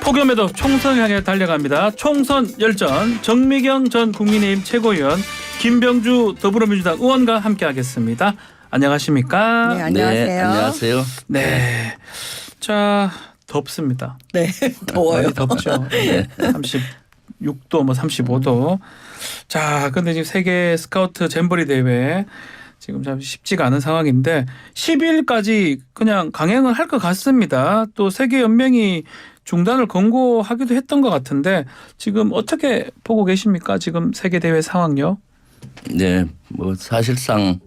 폭염에도 총선 향해 달려갑니다. 총선 열전 정미경 전 국민의힘 최고위원, 김병주 더불어민주당 의원과 함께하겠습니다. 안녕하십니까? 네, 안녕하세요. 네, 안녕하세요. 네. 자, 덥습니다. 네, 더워요. 많이 덥죠. 네. 36도, 뭐 35도. 자, 근데 지금 세계 스카우트 잼버리 대회 지금 참 쉽지가 않은 상황인데 10일까지 그냥 강행을 할 것 같습니다. 또 세계 연맹이 중단을 권고하기도 했던 것 같은데 지금 어떻게 보고 계십니까? 지금 세계 대회 상황요? 네, 뭐 사실상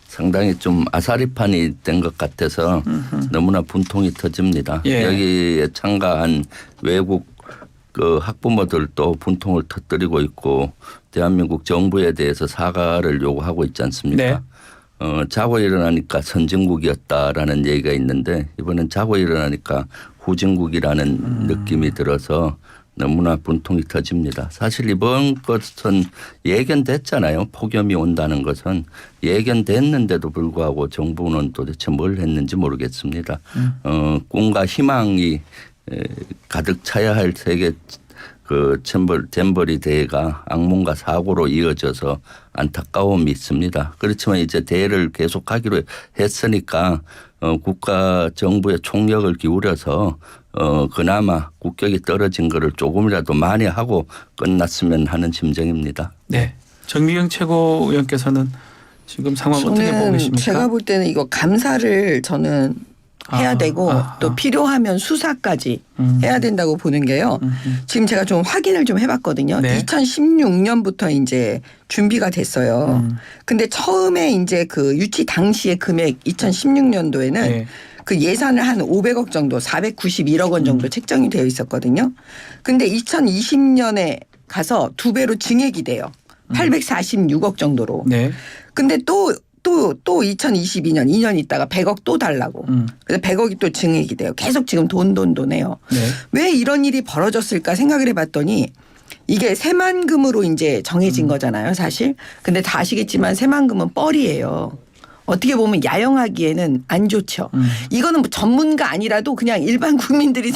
상당히 좀 아사리판이 된 것 같아서 너무나 분통이 터집니다. 예. 여기에 참가한 외국 그 학부모들도 분통을 터뜨리고 있고 대한민국 정부에 대해서 사과를 요구하고 있지 않습니까? 네. 자고 일어나니까 선진국이었다라는 얘기가 있는데 이번엔 자고 일어나니까 후진국이라는 느낌이 들어서 너무나 분통이 터집니다. 사실 이번 것은 예견됐잖아요. 폭염이 온다는 것은 예견됐는데도 불구하고 정부는 도대체 뭘 했는지 모르겠습니다. 꿈과 희망이 가득 차야 할 세계 그 잼버리 대회가 악몽과 사고로 이어져서 안타까움이 있습니다. 그렇지만 이제 대회를 계속하기로 했으니까 국가 정부의 총력을 기울여서 그나마 국격이 떨어진 거를 조금이라도 만회하고 끝났으면 하는 심정입니다. 네. 정미경 최고위원께서는 지금 상황 어떻게 보고 계십니까? 제가 볼 때는 이거 감사를 저는 해야 되고 또 필요하면 수사까지 해야 된다고 보는 게요. 지금 제가 좀 확인을 좀 해봤거든요. 네. 2016년부터 이제 준비가 됐어요. 근데 처음에 이제 그 유치 당시의 금액 2016년도에는 네. 그 예산을 한 500억 정도 491억 원 정도 책정이 되어 있었거든요. 근데 2020년에 가서 2배로 증액이 돼요. 846억 정도로. 네. 근데 또 2022년 2년 있다가 100억 또 달라고. 그래서 100억이 또 증액이 돼요. 계속 지금 돈해요. 네. 왜 이런 일이 벌어졌을까 생각을 해봤더니 이게 새만금으로 이제 정해진 거잖아요, 사실. 근데 다 아시겠지만 새만금은 뻘이에요. 어떻게 보면 야영하기에는 안 좋죠. 이거는 뭐 전문가 아니라도 그냥 일반 국민들이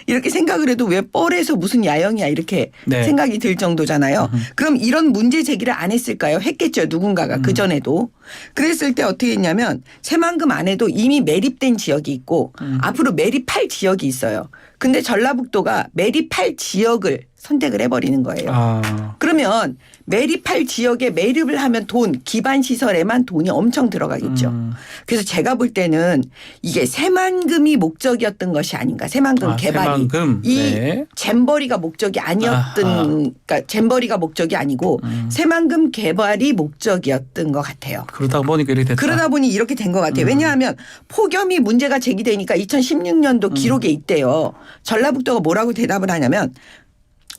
이렇게 생각을 해도 왜 뻘에서 무슨 야영이야 이렇게 네. 생각이 들 정도잖아요. 그럼 이런 문제 제기를 안 했을까요? 했겠죠. 누군가가 그전에도. 그랬을 때 어떻게 했냐면 새만금 안에도 이미 매립된 지역이 있고 앞으로 매립할 지역이 있어요. 근데 전라북도가 매립할 지역을 선택을 해버리는 거예요. 그러면 매립할 지역에 매립을 하면 기반 시설에만 돈이 엄청 들어가겠죠. 그래서 제가 볼 때는 이게 새만금이 목적이었던 것이 아닌가. 새만금 개발이. 새만금. 이 네. 잼버리가 목적이 그러니까 잼버리가 목적이 아니고 새만금 개발이 목적이었던 것 같아요. 그러다 보니까 이렇게 됐다. 그러다 보니 이렇게 된 것 같아요. 왜냐하면 폭염이 문제가 제기되니까 2016년도 기록에 있대요. 전라북도가 뭐라고 대답을 하냐면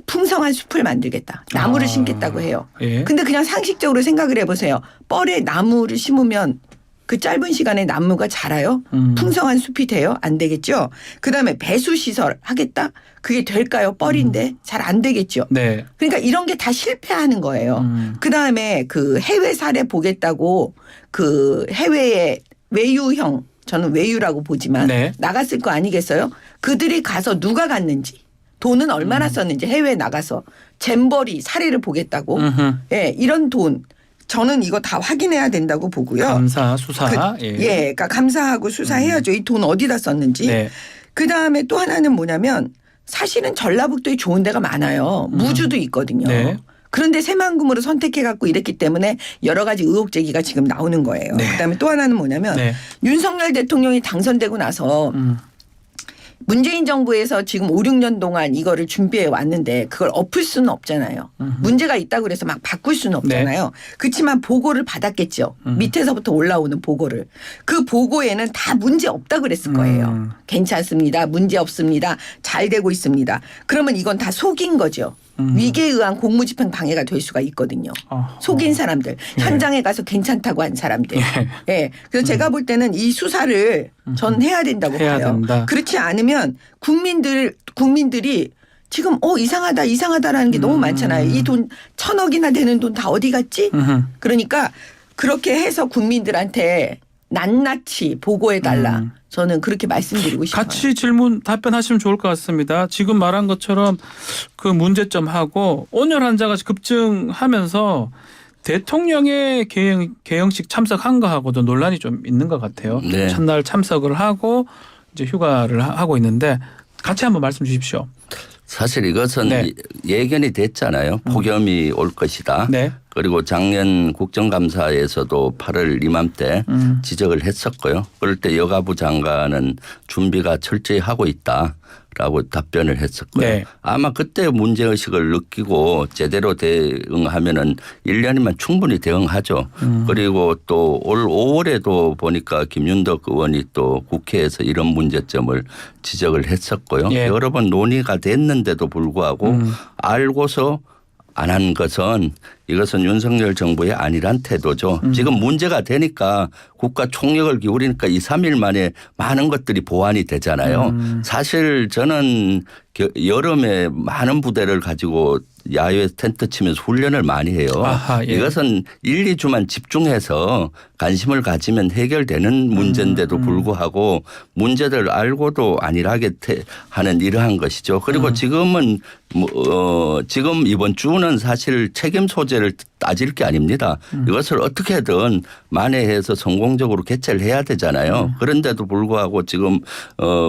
풍성한 숲을 만들겠다. 나무를 심겠다고 해요. 예. 근데 그냥 상식적으로 생각을 해보세요. 뻘에 나무를 심으면 그 짧은 시간에 나무가 자라요? 풍성한 숲이 돼요? 안 되겠죠. 그다음에 배수시설 하겠다? 그게 될까요? 뻘인데 잘 안 되겠죠. 네. 그러니까 이런 게 다 실패하는 거예요. 그다음에 그 해외 사례 보겠다고 그 해외의 외유형, 저는 외유라고 보지만 네. 나갔을 거 아니겠어요? 그들이 가서 누가 갔는지 돈은 얼마나 썼는지 해외에 나가서 잼버리 사례를 보겠다고. 예, 이런 돈. 저는 이거 다 확인해야 된다고 보고요. 감사, 수사. 그러니까 감사하고 수사해야죠. 이 돈 어디다 썼는지. 네. 그다음에 또 하나는 뭐냐면 사실은 전라북도에 좋은 데가 많아요. 무주도 있거든요. 네. 그런데 새만금으로 선택해갖고 이랬기 때문에 여러 가지 의혹 제기가 지금 나오는 거예요. 네. 그다음에 또 하나는 뭐냐면 네. 윤석열 대통령이 당선되고 나서 문재인 정부에서 지금 5, 6년 동안 이거를 준비해 왔는데 그걸 엎을 수는 없잖아요. 문제가 있다고 그래서 막 바꿀 수는 없잖아요. 그렇지만 보고를 받았겠죠. 밑에서부터 올라오는 보고를. 그 보고에는 다 문제 없다고 그랬을 거예요. 괜찮습니다. 문제 없습니다. 잘 되고 있습니다. 그러면 이건 다 속인 거죠. 위계에 의한 공무집행 방해가 될 수가 있거든요. 속인 사람들. 현장에 가서 괜찮다고 한 사람들. 예. 그래서 제가 볼 때는 이 수사를 전 해야 된다고 해야 봐요. 된다. 그렇지 않으면 국민들이 지금 이상하다라는 게 너무 많잖아요. 이 돈 1,000억이나 되는 돈 다 어디 갔지? 그러니까 그렇게 해서 국민들한테 낱낱이 보고해달라. 저는 그렇게 말씀드리고 싶어요. 같이 질문 답변하시면 좋을 것 같습니다. 지금 말한 것처럼 그 문제점하고 온열환자가 급증하면서 대통령의 개영식 참석한 거하고도 논란이 좀 있는 것 같아요. 네. 첫날 참석을 하고 이제 휴가를 하고 있는데 같이 한번 말씀 주십시오. 사실 이것은 네. 예견이 됐잖아요. 폭염이 올 것이다. 네. 그리고 작년 국정감사에서도 8월 이맘때 지적을 했었고요. 그럴 때 여가부 장관은 준비가 철저히 하고 있다라고 답변을 했었고요. 네. 아마 그때 문제의식을 느끼고 제대로 대응하면은 1년이면 충분히 대응하죠. 그리고 또 올 5월에도 보니까 김윤덕 의원이 또 국회에서 이런 문제점을 지적을 했었고요. 예. 여러 번 논의가 됐는데도 불구하고 알고서 안 한 것은 이것은 윤석열 정부의 아니란 태도죠. 지금 문제가 되니까 국가 총력을 기울이니까 2, 3일 만에 많은 것들이 보완이 되잖아요. 사실 저는 여름에 많은 부대를 가지고 야외 텐트 치면서 훈련을 많이 해요. 아하, 예. 이것은 1, 2주만 집중해서 관심을 가지면 해결되는 문제인데도 불구하고 문제를 알고도 안일하게 하는 이러한 것이죠. 그리고 지금은 지금 이번 주는 사실 책임 소재를 따질 게 아닙니다. 이것을 어떻게든 만회해서 성공적으로 개최를 해야 되잖아요. 그런데도 불구하고 지금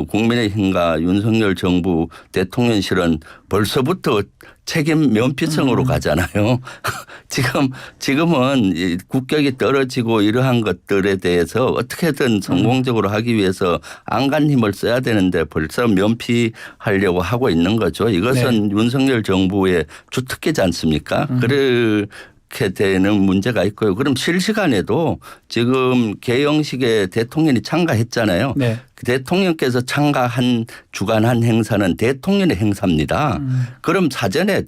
국민의힘과 윤석열 정부 대통령실은 벌써부터 책임 면피성으로 가잖아요. 지금은 이 국격이 떨어지고 이러한 것들에 대해서 어떻게든 성공적으로 하기 위해서 안간 힘을 써야 되는데 벌써 면피하려고 하고 있는 거죠. 이것은 윤석열 정부의 주특기지 않습니까? 그렇게 되는 문제가 있고요. 그럼 실시간에도 지금 개영식에 대통령이 참가했잖아요. 네. 대통령께서 참가한 주관한 행사는 대통령의 행사입니다. 그럼 사전에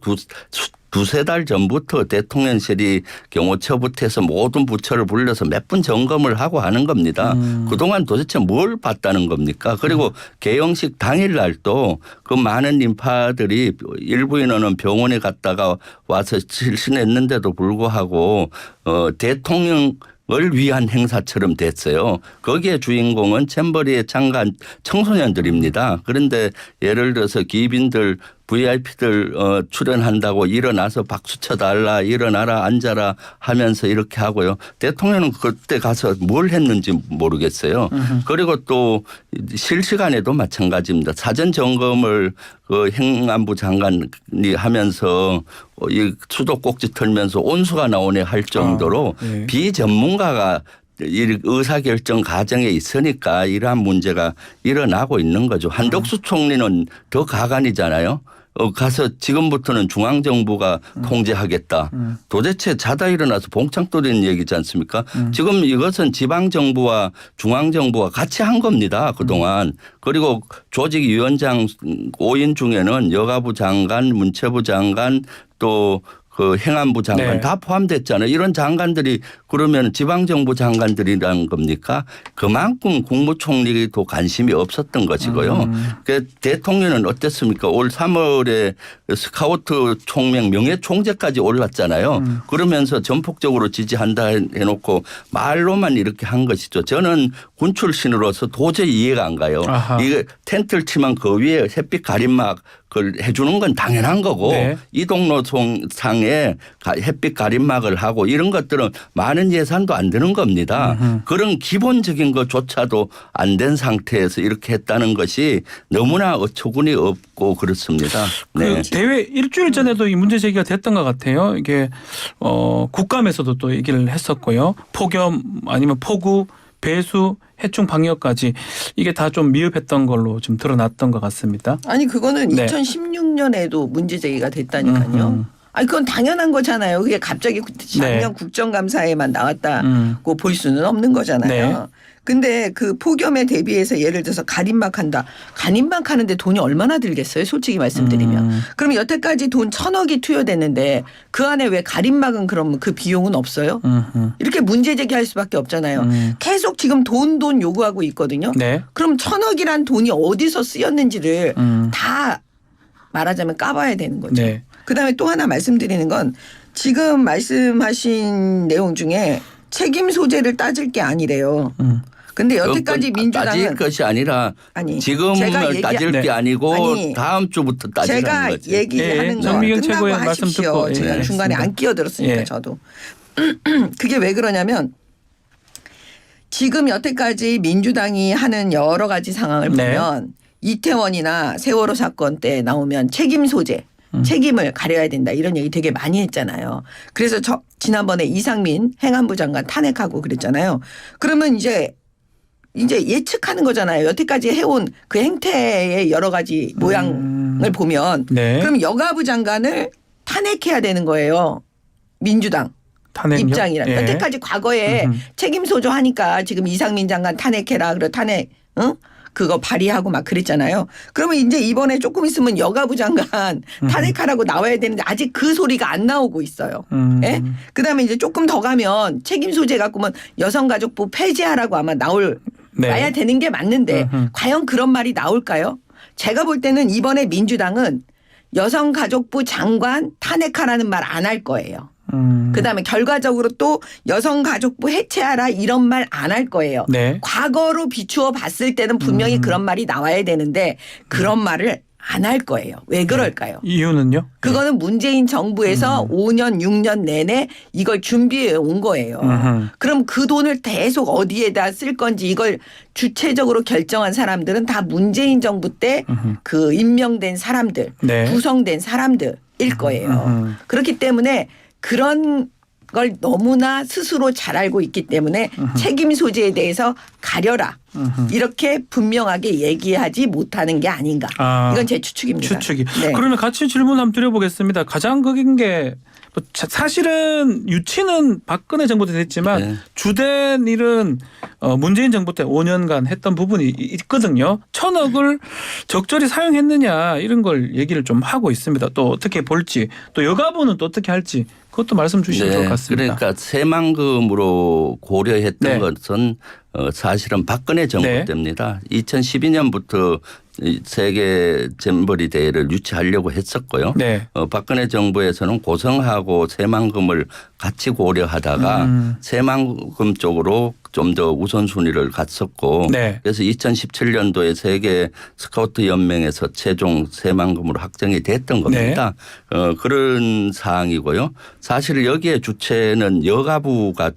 두세 달 전부터 대통령실이 경호처부터 해서 모든 부처를 불러서 몇 분 점검을 하고 하는 겁니다. 그동안 도대체 뭘 봤다는 겁니까? 그리고 개영식 당일날 또 그 많은 인파들이 일부 인원은 병원에 갔다가 와서 실신했는데도 불구하고 대통령 을 위한 행사처럼 됐어요. 거기에 주인공은 잼버리에 참가한 청소년들입니다. 그런데 예를 들어서 기빈들 VIP들 출연한다고 일어나서 박수 쳐달라 일어나라 앉아라 하면서 이렇게 하고요. 대통령은 그때 가서 뭘 했는지 모르겠어요. 그리고 또 실시간에도 마찬가지입니다. 사전 점검을 그 행안부 장관이 하면서 이 수도꼭지 털면서 온수가 나오네 할 정도로 네. 비전문가가 이 의사결정 과정에 있으니까 이러한 문제가 일어나고 있는 거죠. 한덕수 총리는 더 가관이잖아요. 가서 지금부터는 중앙정부가 통제하겠다. 도대체 자다 일어나서 봉창 떠리는 얘기지 않습니까? 지금 이것은 지방정부와 중앙정부가 같이 한 겁니다. 그동안. 그리고 조직위원장 5인 중에는 여가부 장관, 문체부 장관 또 그 행안부 장관 네. 다 포함됐잖아요. 이런 장관들이 그러면 지방정부 장관들이라는 겁니까? 그만큼 국무총리도 관심이 없었던 것이고요. 그 대통령은 어땠습니까? 올 3월에 스카우트 총명 명예총재까지 올랐잖아요. 그러면서 전폭적으로 지지한다 해놓고 말로만 이렇게 한 것이죠. 저는 군 출신으로서 도저히 이해가 안 가요. 아하. 이게 텐트를 치면 그 위에 햇빛 가림막 그걸 해주는 건 당연한 거고 네. 이동로상에 햇빛 가림막을 하고 이런 것들은 많은 예산도 안 드는 겁니다. 그런 기본적인 것조차도 안 된 상태에서 이렇게 했다는 것이 너무나 어처구니 없고 그렇습니다. 네. 그 대회 일주일 전에도 이 문제 제기가 됐던 것 같아요. 이게 국감에서도 또 얘기를 했었고요. 폭염 아니면 폭우, 배수, 해충 방역까지 이게 다 좀 미흡했던 걸로 좀 드러났던 것 같습니다. 아니 그거는 네. 2016년에도 문제 제기가 됐다니까요. 아니 그건 당연한 거잖아요. 그게 갑자기 작년 국정감사에만 나왔다고 볼 수는 없는 거잖아요. 네. 근데 그 폭염에 대비해서 예를 들어서 가림막 한다. 가림막 하는데 돈이 얼마나 들겠어요? 솔직히 말씀드리면. 그럼 여태까지 돈 1,000억이 투여됐는데 그 안에 왜 가림막은 그럼 그 비용은 없어요? 이렇게 문제 제기할 수밖에 없잖아요. 계속 지금 돈 요구하고 있거든요. 네. 그럼 1,000억이란 돈이 어디서 쓰였는지를 다 말하자면 까봐야 되는 거죠. 네. 그다음에 또 하나 말씀드리는 건 지금 말씀하신 내용 중에 책임 소재를 따질 게 아니래요. 근데 여태까지 따질 민주당은 것이 아니라 아니, 지금을 제가 따질 게 네. 아니고 아니, 다음 주부터 따지라는 제가 거지. 얘기하는 예, 거 정미경 끝나고 최고의 말씀 하십시오. 듣고, 예, 제가 알겠습니다. 중간에 안 끼어들었으니까 예. 저도. 그게 왜 그러냐면 지금 여태까지 민주당이 하는 여러 가지 상황을 네. 보면 이태원이나 세월호 사건 때 나오면 책임 소재, 책임을 가려야 된다 이런 얘기 되게 많이 했잖아요. 그래서 지난번에 이상민 행안부 장관 탄핵하고 그랬잖아요. 그러면 이제 예측하는 거잖아요. 여태까지 해온 그 행태의 여러 가지 모양을 보면 네. 그럼 여가부 장관을 탄핵해야 되는 거예요. 민주당. 탄핵요? 입장이라. 예. 여태까지 과거에 책임 소조하니까 지금 이상민 장관 탄핵해라. 그래 탄핵 그거 발의하고 막 그랬잖아요. 그러면 이제 이번에 조금 있으면 여가부 장관 탄핵하라고 나와야 되는데 아직 그 소리가 안 나오고 있어요. 예? 그다음에 이제 조금 더 가면 책임 소재 갖고면 여성가족부 폐지하라고 아마 나야 되는 게 맞는데 과연 그런 말이 나올까요? 제가 볼 때는 이번에 민주당은 여성가족부 장관 탄핵하라는 말 안 할 거예요. 그다음에 결과적으로 또 여성가족부 해체하라 이런 말 안 할 거예요. 네. 과거로 비추어 봤을 때는 분명히 그런 말이 나와야 되는데 그런 말을 안 할 거예요. 왜 그럴까요? 이유는요? 그거는 문재인 정부에서 5년 6년 내내 이걸 준비해 온 거예요. 그럼 그 돈을 계속 어디에다 쓸 건지 이걸 주체적으로 결정한 사람들은 다 문재인 정부 때 그 임명된 사람들, 네. 구성된 사람들일 거예요. 그렇기 때문에 그런 걸 너무나 스스로 잘 알고 있기 때문에 책임 소재에 대해서 가려라. 이렇게 분명하게 얘기하지 못하는 게 아닌가. 이건 제 추측입니다. 추측이. 네. 그러면 같이 질문 한번 드려보겠습니다. 가장 극인 게 사실은 유치는 박근혜 정부 때 됐지만 네. 주된 일은 문재인 정부 때 5년간 했던 부분이 있거든요. 1,000억을 적절히 사용했느냐 이런 걸 얘기를 좀 하고 있습니다. 또 어떻게 볼지 또 여가부는 또 어떻게 할지 그것도 말씀 주시면 좋을 것 같습니다. 그러니까 새만금으로 고려했던 네. 것은 사실은 박근혜 정부 네. 때입니다. 2012년부터 세계 잼버리 대회를 유치하려고 했었고요. 네. 박근혜 정부에서는 고성하고 새만금을 같이 고려하다가 새만금 쪽으로 좀 더 우선순위를 갔었고 네. 그래서 2017년도에 세계 스카우트 연맹에서 최종 새만금으로 확정이 됐던 겁니다. 그런 사항이고요. 사실 여기에 주체는 여가부가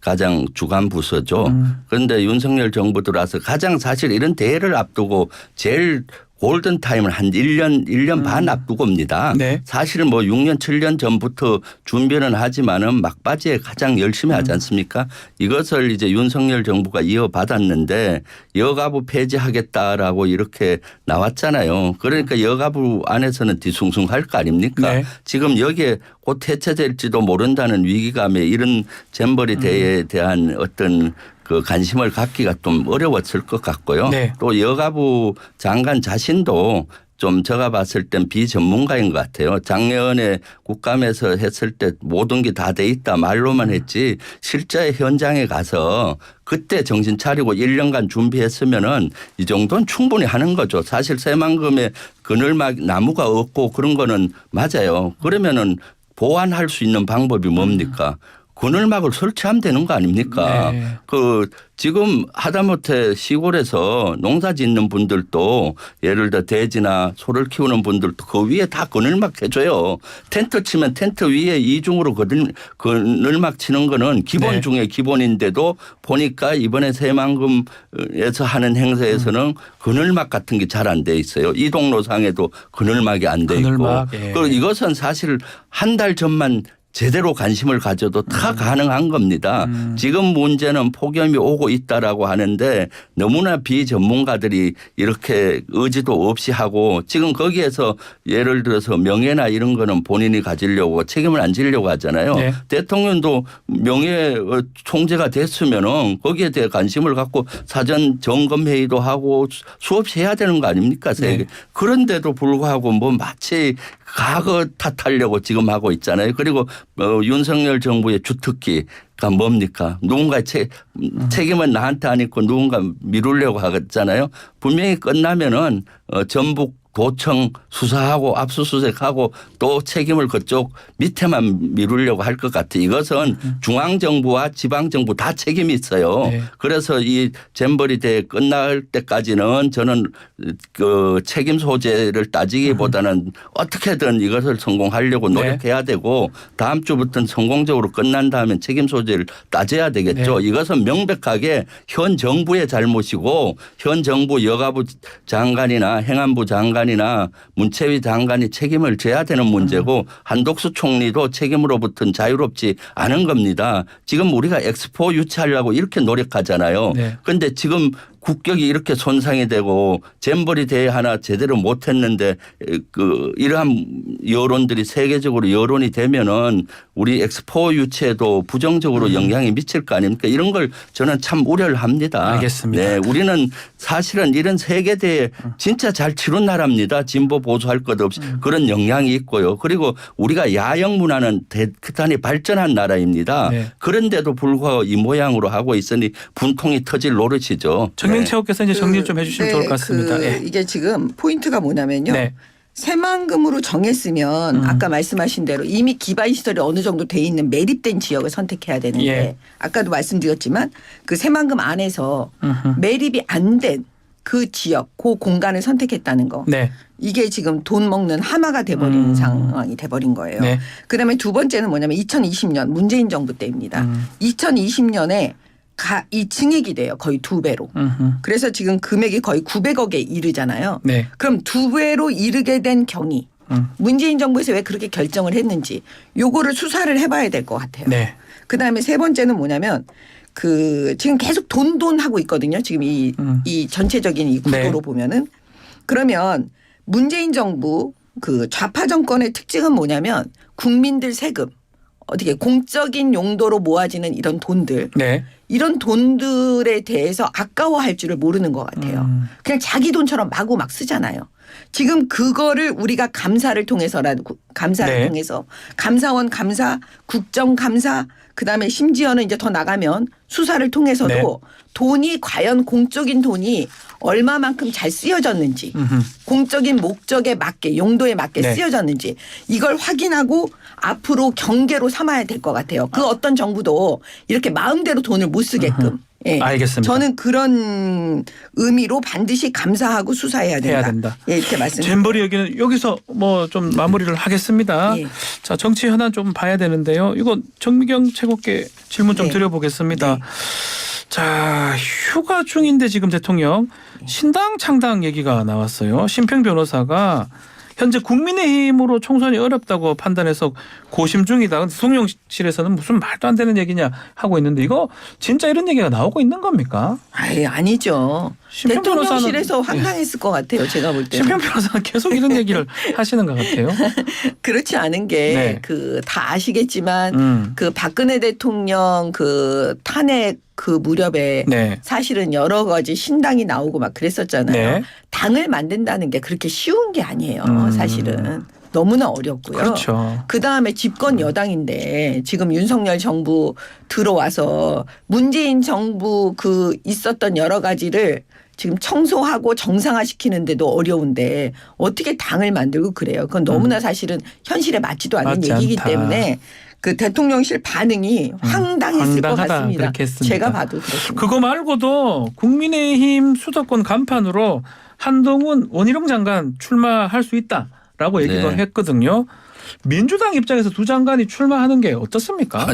가장 주간 부서죠. 그런데 윤석열 정부 들어와서 가장 사실 이런 대회를 앞두고 제일 골든타임을 한 1년 반 앞두고입니다. 네. 사실은 뭐 6년 7년 전부터 준비는 하지만은 막바지에 가장 열심히 하지 않습니까? 이것을 이제 윤석열 정부가 이어받았는데 여가부 폐지하겠다라고 이렇게 나왔잖아요. 그러니까 여가부 안에서는 뒤숭숭할 거 아닙니까? 네. 지금 여기에 곧 해체될지도 모른다는 위기감에 이런 잼버리 대회에 대한 어떤 그 관심을 갖기가 좀 어려웠을 것 같고요. 네. 또 여가부 장관 자신도 좀 제가 봤을 땐 비전문가인 것 같아요. 작년에 국감에서 했을 때 모든 게 다 돼 있다 말로만 했지 실제 현장에 가서 그때 정신 차리고 1년간 준비했으면은 이 정도는 충분히 하는 거죠. 사실 새만금에 그늘막 나무가 없고 그런 거는 맞아요. 그러면은 보완할 수 있는 방법이 뭡니까? 그늘막을 설치하면 되는 거 아닙니까? 네. 그 지금 하다못해 시골에서 농사 짓는 분들도 예를 들어 돼지나 소를 키우는 분들도 그 위에 다 그늘막 해줘요. 텐트 치면 텐트 위에 이중으로 그늘막 치는 거는 기본 네. 중에 기본인데도 보니까 이번에 새만금에서 하는 행사에서는 그늘막 같은 게 잘 안 돼 있어요. 이동로상에도 그늘막이 안 돼 있고. 그늘막, 예. 그리고 이것은 사실 한 달 전만 제대로 관심을 가져도 다 가능한 겁니다. 지금 문제는 폭염이 오고 있다라고 하는데 너무나 비전문가들이 이렇게 의지도 없이 하고 지금 거기에서 예를 들어서 명예나 이런 거는 본인이 가지려고 책임을 안 지려고 하잖아요. 네. 대통령도 명예 총재가 됐으면은 거기에 대해 관심을 갖고 사전 점검 회의도 하고 수없이 해야 되는 거 아닙니까? 네. 그런데도 불구하고 뭐 마치 과거 탓하려고 지금 하고 있잖아요. 그리고 윤석열 정부의 주특기가 뭡니까? 누군가의 책임은 나한테 안 있고 누군가 미루려고 하잖아요. 분명히 끝나면은 전북 도청 수사하고 압수수색하고 또 책임을 그쪽 밑에만 미루려고 할 것 같아. 이것은 중앙정부와 지방정부 다 책임이 있어요. 네. 그래서 이 잼버리 대회 끝날 때까지는 저는 그 책임 소재를 따지기보다는 어떻게든 이것을 성공하려고 노력해야 되고 다음 주부터는 성공적으로 끝난 다음에 책임 소재를 따져야 되겠죠. 네. 이것은 명백하게 현 정부의 잘못이고 현 정부 여가부 장관이나 행안부 장관이나 문체위 장관이 책임을 져야 되는 문제고 한독수 총리도 책임으로부터는 자유롭지 않은 겁니다. 지금 우리가 엑스포 유치하려고 이렇게 노력하잖아요. 그런데 네. 지금 국격이 이렇게 손상이 되고 잼버리 대회 하나 제대로 못했는데 그 이러한 여론들이 세계적으로 여론이 되면은 우리 엑스포 유치에도 부정적으로 영향이 미칠 거 아닙니까? 이런 걸 저는 참 우려를 합니다. 알겠습니다. 네, 우리는 사실은 이런 세계 대회 진짜 잘 치른 나라입니다. 진보 보수할 것 없이 그런 영향이 있고요. 그리고 우리가 야영 문화는 대단히 발전한 나라입니다. 네. 그런데도 불구하고 이 모양으로 하고 있으니 분통이 터질 노릇이죠. 정명채호께서 이제 정리 좀 해주시면 좋을 것 같습니다. 예. 이게 지금 포인트가 뭐냐면요. 네. 새만금으로 정했으면 아까 말씀하신 대로 이미 기반 시설이 어느 정도 돼 있는 매립된 지역을 선택해야 되는데 예. 아까도 말씀드렸지만 그 새만금 안에서 매립이 안 된 그 지역, 그 공간을 선택했다는 거. 네. 이게 지금 돈 먹는 하마가 돼버리는 상황이 돼버린 거예요. 네. 그다음에 두 번째는 뭐냐면 2020년 문재인 정부 때입니다. 2020년에 이 증액이 돼요. 거의 2배로. 그래서 지금 금액이 거의 900억에 이르잖아요. 네. 그럼 2배로 이르게 된 경위. 문재인 정부에서 왜 그렇게 결정을 했는지 요거를 수사를 해봐야 될 것 같아요. 네. 그다음에 세 번째는 뭐냐면 그 지금 계속 돈 하고 있거든요. 지금 이 전체적인 이 구도로 네. 보면은 그러면 문재인 정부 그 좌파 정권의 특징은 뭐냐면 국민들 세금 어떻게 공적인 용도로 모아지는 이런 돈들 네. 이런 돈들에 대해서 아까워할 줄을 모르는 것 같아요. 그냥 자기 돈처럼 마구 막 쓰잖아요. 지금 그거를 우리가 감사를 통해서라도 감사를 네. 통해서 감사원 감사, 국정감사 그다음에 심지어는 이제 더 나가면 수사를 통해서도 네. 돈이 과연 공적인 돈이 얼마만큼 잘 쓰여졌는지 공적인 목적에 맞게 용도에 맞게 네. 쓰여졌는지 이걸 확인하고 앞으로 경계로 삼아야 될 것 같아요. 그 어떤 정부도 이렇게 마음대로 돈을 못 쓰게끔. 예. 알겠습니다. 저는 그런 의미로 반드시 감사하고 수사해야 된다. 해야 된다. 예, 이렇게 말씀드립니다. 잼버리 얘기는 여기서 뭐 좀 마무리를 하겠습니다. 예. 자, 정치 현안 좀 봐야 되는데요. 이거 정미경 최고께 질문 좀 네. 드려보겠습니다. 네. 자, 휴가 중인데 지금 대통령 신당 창당 얘기가 나왔어요. 심평 변호사가 현재 국민의힘으로 총선이 어렵다고 판단해서 고심 중이다. 대통령실에서는 무슨 말도 안 되는 얘기냐 하고 있는데 이거 진짜 이런 얘기가 나오고 있는 겁니까? 아예 아니죠. 심평 대통령실에서 변호사는- 황당했을 것 같아요. 제가 볼 때는. 심평 변호사는 계속 이런 얘기를 하시는 것 같아요. 그렇지 않은 게 네. 그 다 아시겠지만 그 박근혜 대통령 그 탄핵 그 무렵에 네. 사실은 여러 가지 신당이 나오고 막 그랬었잖아요. 네. 당을 만든다는 게 그렇게 쉬운 게 아니에요. 사실은. 너무나 어렵고요. 그렇죠. 그다음에 집권 여당인데 지금 윤석열 정부 들어와서 문재인 정부 그 있었던 여러 가지를 지금 청소하고 정상화시키는데도 어려운데 어떻게 당을 만들고 그래요. 그건 너무나 사실은 현실에 맞지도 않는 맞지 얘기이기 않다. 때문에 그 대통령실 반응이 황당했을 것 황당하다, 같습니다. 그렇게 했습니다. 제가 봐도 그렇습니다. 그거 말고도 국민의힘 수도권 간판으로 한동훈 원희룡 장관 출마할 수 있다라고 얘기도 네. 했거든요. 민주당 입장에서 두 장관이 출마하는 게 어떻습니까?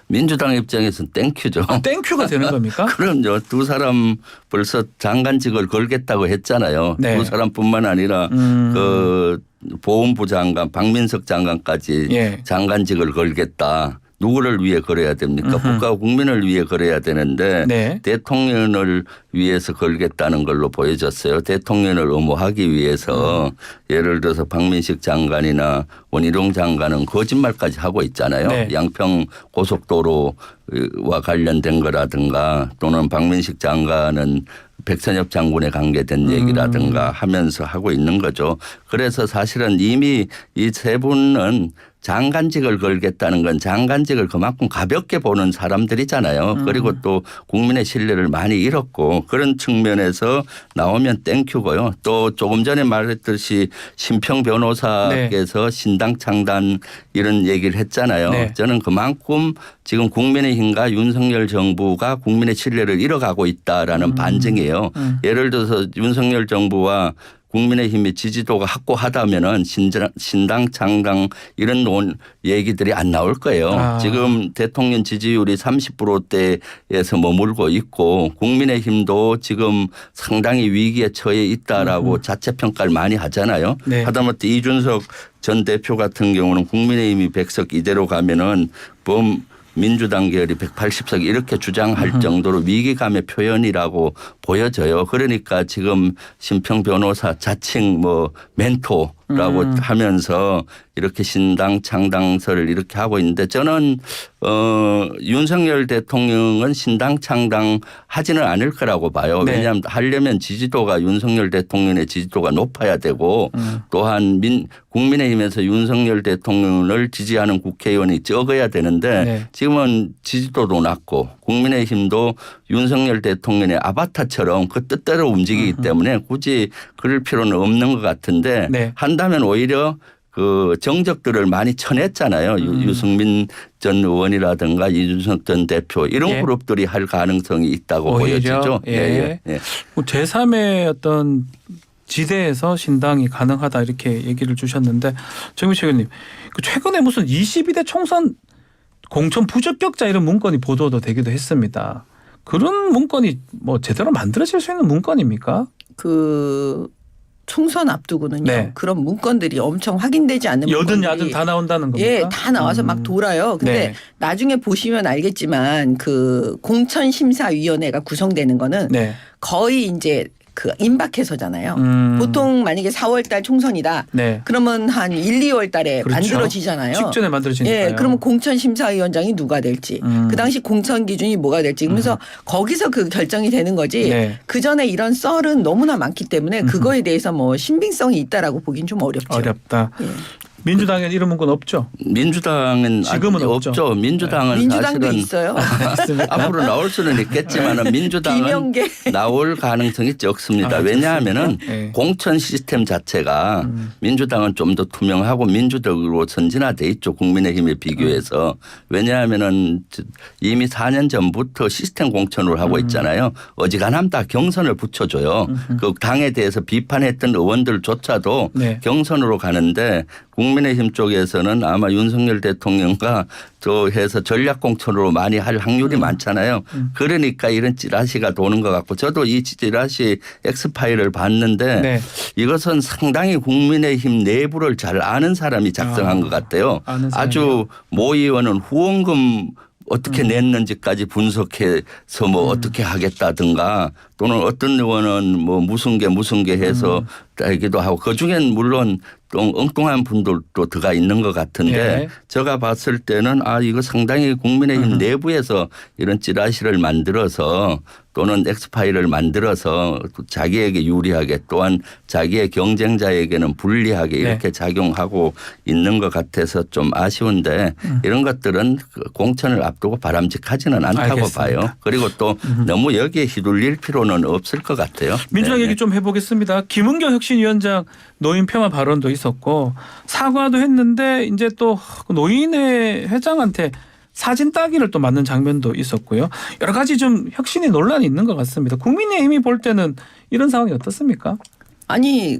민주당 입장에서는 땡큐죠. 땡큐가 되는 겁니까? 그럼요. 두 사람 벌써 장관직을 걸겠다고 했잖아요. 네. 두 사람뿐만 아니라 그 보훈부 장관 박민석 장관까지 예. 장관직을 걸겠다. 누구를 위해 걸어야 됩니까? 국가와 국민을 위해 걸어야 되는데 네. 대통령을 위해서 걸겠다는 걸로 보여졌어요. 대통령을 엄호하기 위해서 예를 들어서 박민식 장관이나 원희룡 장관은 거짓말까지 하고 있잖아요. 네. 양평 고속도로와 관련된 거라든가 또는 박민식 장관은 백선엽 장군에 관계된 얘기라든가 하면서 하고 있는 거죠. 그래서 사실은 이미 이 세 분은 장관직을 걸겠다는 건 장관직을 그만큼 가볍게 보는 사람들이잖아요. 그리고 또 국민의 신뢰를 많이 잃었고 그런 측면에서 나오면 땡큐고요. 또 조금 전에 말했듯이 심평 변호사께서 신당 창단 이런 얘기를 했잖아요. 네. 저는 그만큼 지금 국민의힘과 윤석열 정부가 국민의 신뢰를 잃어가고 있다라는 반증이에요. 예를 들어서 윤석열 정부와 국민의힘의 지지도가 확고하다면은 신당 창당 이런 얘기들이 안 나올 거예요. 지금 대통령 지지율이 30%대에서 머물고 있고 국민의힘도 지금 상당히 위기에 처해 있다라고 자체 평가를 많이 하잖아요. 네. 하다못해 이준석 전 대표 같은 경우는 국민의힘이 100석 이대로 가면은 민주당 계열이 180석 이렇게 주장할 정도로 위기감의 표현이라고 보여져요. 그러니까 지금 심평 변호사 자칭 멘토라고 하면서 이렇게 신당 창당설을 이렇게 하고 있는데 저는 윤석열 대통령은 신당 창당 하지는 않을 거라고 봐요. 네. 왜냐하면 하려면 지지도가 윤석열 대통령의 지지도가 높아야 되고 또한 국민의힘에서 윤석열 대통령을 지지하는 국회의원이 적어야 되는데 네. 지금은 지지도도 낮고 국민의힘도 윤석열 대통령의 아바타처럼 그 뜻대로 움직이기 때문에 굳이 그럴 필요는 없는 것 같은데 네. 한다면 오히려 그 정적들을 많이 쳐냈잖아요. 유승민 전 의원이라든가 이준석 전 대표 이런 예. 그룹들이 할 가능성이 있다고 오히려? 보여지죠. 예. 제3의 어떤 지대에서 신당이 가능하다 이렇게 얘기를 주셨는데 정미철 의원님 최근에 무슨 22대 총선 공천 부적격자 이런 문건이 보도도 되기도 했습니다. 그런 문건이 제대로 만들어질 수 있는 문건입니까? 총선 앞두고는요. 네. 그런 문건들이 엄청 확인되지 않는 여든 문건들이 야든 다 나온다는 겁니까? 예, 다 나와서 막 돌아요. 근데 네. 나중에 보시면 알겠지만 공천심사위원회가 구성되는 거는 네. 거의 이제 임박해서잖아요. 보통 만약에 4월 달 총선이다. 네. 그러면 한 1, 2월 달에 그렇죠. 만들어지잖아요. 직전에 만들어지니까요. 예, 그러면 공천심사위원장이 누가 될지 그 당시 공천 기준이 뭐가 될지 그래서 거기서 그 결정이 되는 거지 네. 그 전에 이런 썰은 너무나 많기 때문에 그거에 대해서 신빙성이 있다라고 보긴 좀 어렵죠. 어렵다. 예. 민주당에는 이런 문건 없죠? 민주당은 지금은 없죠. 민주당은 민주당도 사실은 있어요. 맞습니다. 앞으로 나올 수는 있겠지만 민주당은 비명계. 나올 가능성이 적습니다. 왜냐하면은 네. 공천 시스템 자체가 민주당은 좀 더 투명하고 민주적으로 선진화돼 있죠. 국민의힘에 비교해서. 왜냐하면은 이미 4년 전부터 시스템 공천을 하고 있잖아요. 어지간하면 다 경선을 붙여줘요. 그 당에 대해서 비판했던 의원들조차도 네. 경선으로 가는데 국민의힘 쪽에서는 아마 윤석열 대통령과 해서 전략공천으로 많이 할 확률이 많잖아요. 그러니까 이런 찌라시가 도는 것 같고 저도 이 찌라시 엑스파일을 봤는데 네. 이것은 상당히 국민의힘 내부를 잘 아는 사람이 작성한 것 같아요. 아는 사람이요? 아주 모 의원은 후원금 어떻게 냈는지까지 분석해서 어떻게 하겠다든가 또는 어떤 의원은 무슨 게 해서 하기도 하고 그중엔 물론 또 엉뚱한 분들도 들어가 있는 것 같은데 네. 제가 봤을 때는 이거 상당히 국민의힘 내부에서 이런 찌라시를 만들어서 또는 엑스파일을 만들어서 자기에게 유리하게 또한 자기의 경쟁자에게는 불리하게 이렇게 작용하고 있는 것 같아서 좀 아쉬운데 이런 것들은 공천을 앞두고 바람직하지는 않다고 알겠습니다. 봐요. 그리고 또 너무 여기에 휘둘릴 필요는 없을 것 같아요. 민주당 네. 얘기 좀 해보겠습니다. 김은경 혁신위원장 노인 폄하 발언도 있었고 사과도 했는데 이제 또 노인회 회장한테 사진 따기를 또 맞는 장면도 있었고요. 여러 가지 좀 혁신이 논란이 있는 것 같습니다. 국민의힘이 볼 때는 이런 상황이 어떻습니까? 아니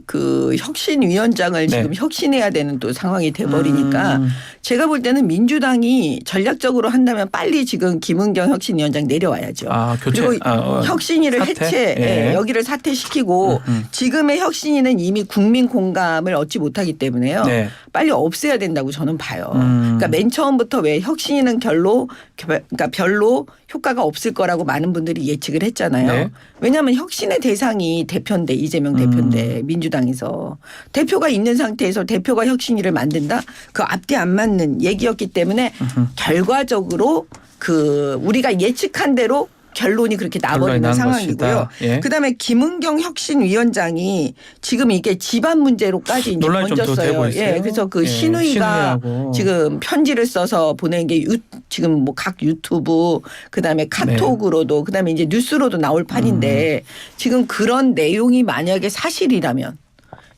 혁신위원장을 지금 혁신해야 되는 또 상황이 돼버리니까 제가 볼 때는 민주당이 전략적으로 한다면 빨리 지금 김은경 혁신위원장 내려와야죠. 교체. 그리고 혁신위를 사퇴? 여기를 사퇴시키고 지금의 혁신위는 이미 국민 공감을 얻지 못하기 때문에요. 네. 빨리 없애야 된다고 저는 봐요. 그러니까 맨 처음부터 왜 혁신위는 별로 효과가 없을 거라고 많은 분들이 예측을 했잖아요. 네. 왜냐하면 혁신의 대상이 대표인데 이재명 대표인데 민주당에서 대표가 있는 상태에서 대표가 혁신위를 만든다? 그 앞뒤 안 맞는 얘기였기 때문에 결과적으로 우리가 예측한 대로 결론이 그렇게 결론이 나버리는 난 상황이고요. 것이다. 예. 그다음에 김은경 혁신위원장이 지금 이게 집안 문제로까지 이제 논란이 좀 더 번졌어요. 되고 있어요. 예, 그래서 그 예, 신우이가 신우이하고. 지금 편지를 써서 보낸 게 지금 뭐 각 유튜브 그다음에 카톡으로도 그다음에 이제 뉴스로도 나올 판인데 지금 그런 내용이 만약에 사실이라면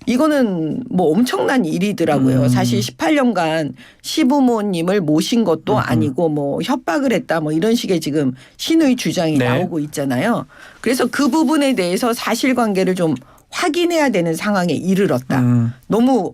이거는 뭐 엄청난 일이더라고요. 사실 18년간 시부모님을 모신 것도 아니고 뭐 협박을 했다 뭐 이런 식의 지금 신의 주장이 네. 나오고 있잖아요. 그래서 그 부분에 대해서 사실관계를 좀 확인해야 되는 상황에 이르렀다. 너무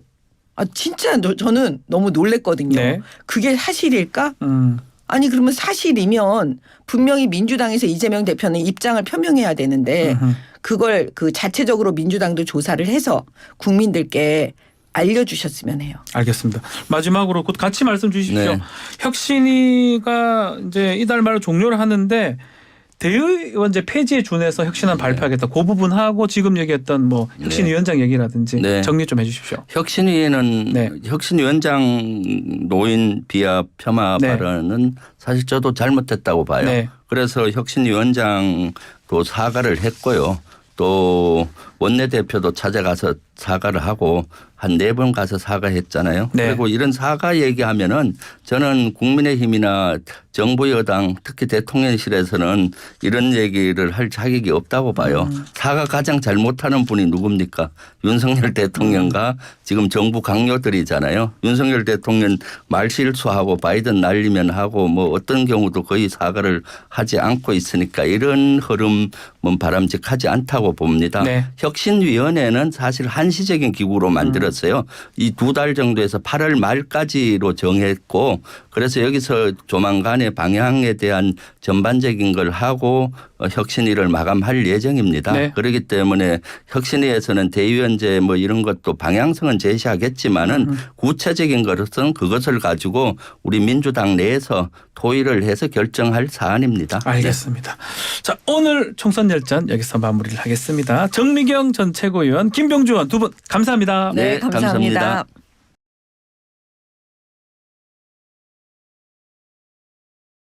진짜 저는 너무 놀랬거든요. 네. 그게 사실일까? 음. 아니 그러면 사실이면 분명히 민주당에서 이재명 대표는 입장을 표명해야 되는데 그걸 그 자체적으로 민주당도 조사를 해서 국민들께 알려주셨으면 해요. 알겠습니다. 마지막으로 곧 같이 말씀 주십시오. 네. 혁신위가 이제 이달 말로 종료를 하는데 대의원제 폐지에 준해서 혁신안 발표하겠다. 그 부분하고 지금 얘기했던 뭐 혁신위원장 얘기라든지 네. 정리 좀 해주십시오. 혁신위에는 네. 혁신위원장 노인 비하 폄하 네. 발언은 사실 저도 잘못했다고 봐요. 네. 그래서 혁신위원장도 사과를 했고요. 또 원내대표도 찾아가서 사과를 하고 한 4번 가서 사과했잖아요. 네. 그리고 이런 사과 얘기하면은 저는 국민의힘이나 정부 여당 특히 대통령실에서는 이런 얘기를 할 자격이 없다고 봐요. 사과 가장 잘못하는 분이 누굽니까? 윤석열 대통령과 지금 정부 강요들이잖아요. 윤석열 대통령 말 실수하고 바이든 날리면 하고 뭐 어떤 경우도 거의 사과를 하지 않고 있으니까 이런 흐름은 바람직하지 않다고 봅니다. 네. 혁신위원회는 사실 한시적인 기구로 만들었어요. 이 2달 정도에서 8월 말까지로 정했고 그래서 여기서 조만간에 방향에 대한 전반적인 걸 하고 혁신위를 마감할 예정입니다. 네. 그렇기 때문에 혁신위에서는 대의원제 뭐 이런 것도 방향성은 제시하겠지만은 구체적인 것은 그것을 가지고 우리 민주당 내에서 토의를 해서 결정할 사안입니다. 알겠습니다. 자, 오늘 총선 열전 여기서 마무리를 하겠습니다. 정미경 전 최고위원, 김병주 의원 두 분 감사합니다. 네, 감사합니다. 감사합니다.